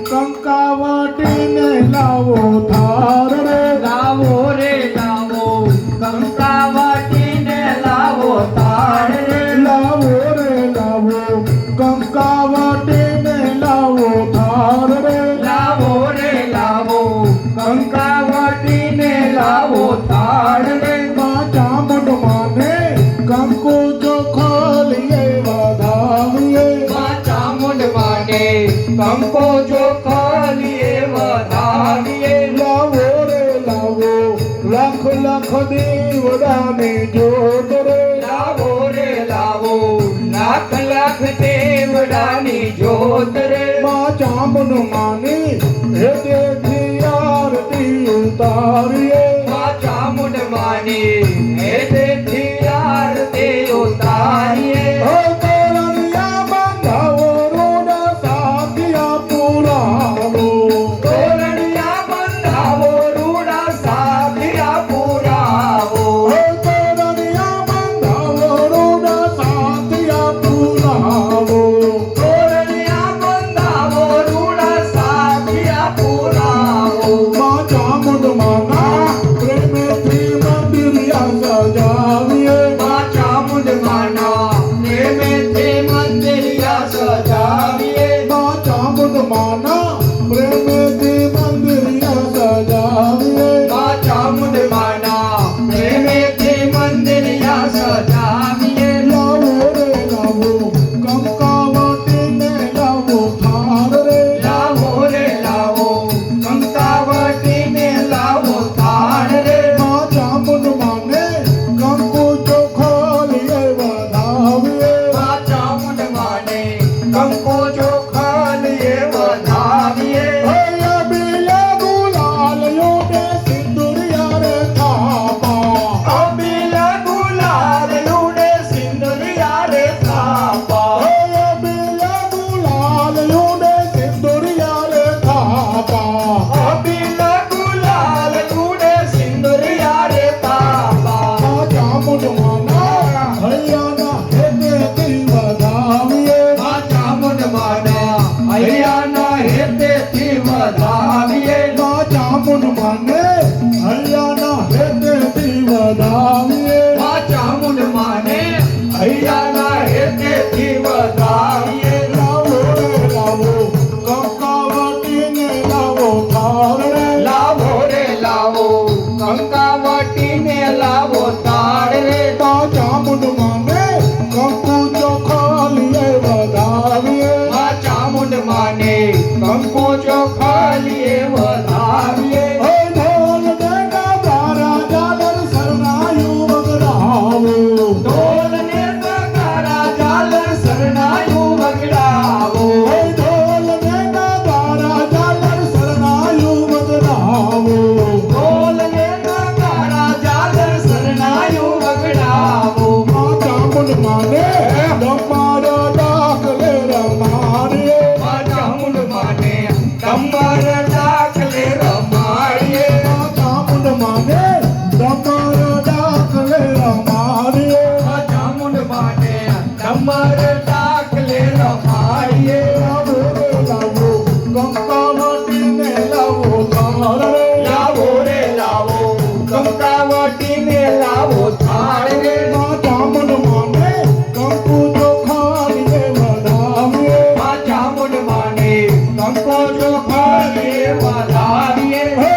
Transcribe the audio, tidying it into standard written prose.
કંકાવટીને લાવો થાર રે લાવો રે લાવો કંકાવટીને લાવો થાળ રે લાવો રે લાવો કંકાવટીને લાવો થાર રે લાવો રે લાવો કંકાવટીને લાવો થાળ રે માં ચામુંડ માને કંકુ ચોખલીએ વધાવીએ માં ચામુંડ માને કંકો ચોખલીએ વધાવીએ લાવો રે લાવો લાખ લાખ દેવડાની જોત રે લાવો રે લાવો લાખ લાખ દેવડાની જ્યોત રે માં ચામુંડ માની હે દેખી આરતી ઉતારીએ માં ચામુંડ માની હે દેખી આરતી ઉતારીએ હો તોરણિયા બંધાવો રૂડા સાથિયા પુરાવો તોરણિયા બંધાવો રૂડા સાથિયા પુરાવો હો તોરણિયા બંધાવો રૂડા સાથિયા પુરાવો તોરણિયા બંધાવો રૂડા સાથિયા પુરાવો માં ચામુંડ માના પ્રેમેથી મંદિરિયા સજાવીએ માં ચામુંડ માના પ્રેમેથી મંદિરિયા સજાવીએ માં ચામુંડ માના પ્રેમેથી મંદિરિયા સજાવીએ માં ચામુંડ માના પ્રેમેથી મંદિરિયા સજાવીએ લાવો રે લાવો કંકાવટીને લાવો થાર રે લાવો રે લાવો કંકાવટીને લાવો થાળ રે માં ચામુંડ માને કંકુ ચોખલીએ વધાવીએ માં ચામુંડ માને કંકો ચોખલીએ વધાવીએ હૈયા બીલા ગુલાલ યોડે સિંદુરિયા રે થાપા અબીલા ગુલાલ ઉડે સિંદુરિયા રે થાપા હૈયા બીલા ગુલાલ યોડે સિંદુરિયા રે થાપા અબીલા ગુલાલ ઉડે સિંદુરિયા રે થાપા માં ચામુંડ માના હૈયાના હેતેથી વધાવીએ માં ચામુંડ માના હૈયાના હેતેથી વધાવીએ માં ચામુંડ માને હૈયાના હેતેથી વધાવીએ માં ચામુંડ માને હૈયાના હેતેથી વધાવીએ લાવો રે લાવો કંકાવટીને લાવો થાર રે લાવો રે લાવો કંકાવટીને લાવો તાળ રે માં ચામુંડ માને કંકુ ચોખલીએ વધાવીએ માં ચામુંડ માને કંકો ચોખલીએ વધાવીએ હે ઢોલ દેના તારા જાદર શરણાયું વગડાવો ઢોલ ને નગારા ઝાલર શરણાયું વગડાવો હે ઢોલ દેના તારા જાદર શરણાયું વગડાવો ઢોલ ને નગારા ઝાલર શરણાયું વગડાવો માં ચામુંડ માને તમારો દાખલે રમાડીએ માં ચામુંડ માને કમર દાખલે રમાડીએ માં ચામુંડ માને તમારો દાખલે રમાડીએ માં ચામુંડ માને કમર દાખલે રમાડીએ લાવો રે લાવો કંકાવટીને લાવો થાર રે લાવો રે લાવો કંકાવટીને લાવો થાળ રે માં ચામુંડ માને કંકુ ચોખલીએ વધાવીએ માં ચામુંડ માને કંકો ચોખલીએ વધાવીએ હે